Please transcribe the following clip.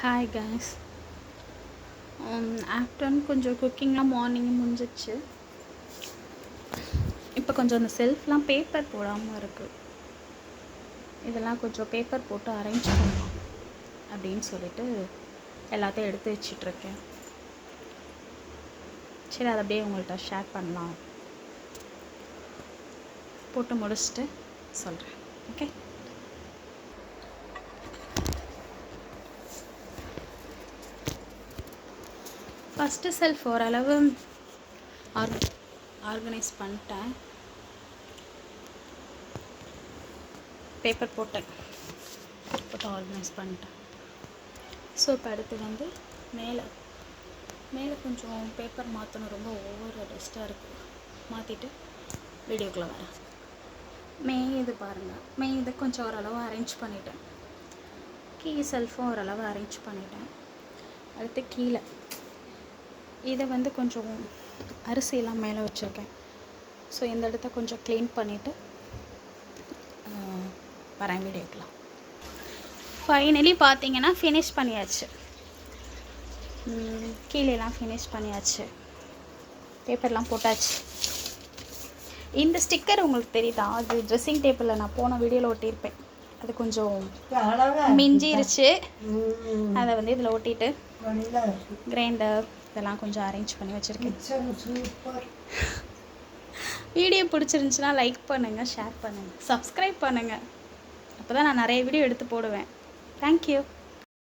Hi guys. Afternoon கொஞ்சம் குக்கிங்லாம் morning முடிஞ்சிச்சு. இப்போ கொஞ்சம் அந்த செல்ஃப்லாம் பேப்பர் போடாமல் இருக்குது. இதெல்லாம் கொஞ்சம் பேப்பர் போட்டு அரேஞ்ச் பண்ணலாம் அப்படின்னு சொல்லிட்டு எல்லாத்தையும் எடுத்து வச்சிட்ருக்கேன். சரி, அதை அப்படியே உங்கள்கிட்ட ஷேர் பண்ணலாம். போட்டு முடிச்சுட்டு சொல்கிறேன். ஓகே. ஃபஸ்ட்டு செல்ஃப் ஓரளவு ஆர்கனைஸ் பண்ணிட்டேன். பேப்பர் போட்டு ஆர்கனைஸ் பண்ணிட்டேன். ஸோ இப்போ அடுத்து வந்து மேலே கொஞ்சம் பேப்பர் மாற்றணும். ரொம்ப ஓவர் டஸ்ட்டாக இருக்குது. மாற்றிட்டு வீடியோக்குள்ளே வரேன். இது பாருங்கள். இதை கொஞ்சம் ஓரளவு அரேஞ்ச் பண்ணிட்டேன். செல்ஃபும் ஓரளவு அரேஞ்ச் பண்ணிட்டேன். அடுத்து கீழே இதை வந்து கொஞ்சம் அரிசியெல்லாம் மேலே வச்சுருக்கேன். ஸோ இந்த இடத்த கொஞ்சம் க்ளீன் பண்ணிவிட்டு வரேன் வீடியோக்கலாம். ஃபைனலி பார்த்தீங்கன்னா ஃபினிஷ் பண்ணியாச்சு. கீழேலாம் ஃபினிஷ் பண்ணியாச்சு. பேப்பர்லாம் போட்டாச்சு. இந்த ஸ்டிக்கர் உங்களுக்கு தெரியுதா? அது ட்ரெஸ்ஸிங் டேபிளில் நான் போன வீடியோவில் ஒட்டியிருப்பேன். அது கொஞ்சம் மிஞ்சிருச்சு. அதை வந்து இதில் ஒட்டிட்டு கிரைண்டர் இதெல்லாம் கொஞ்சம் அரேஞ்ச் பண்ணி வச்சுருக்கேன். வீடியோ பிடிச்சிருந்துச்சுன்னா லைக் பண்ணுங்கள், ஷேர் பண்ணுங்கள், சப்ஸ்கிரைப் பண்ணுங்கள். அப்போ தான் நான் நிறைய வீடியோ எடுத்து போடுவேன். தேங்க்யூ.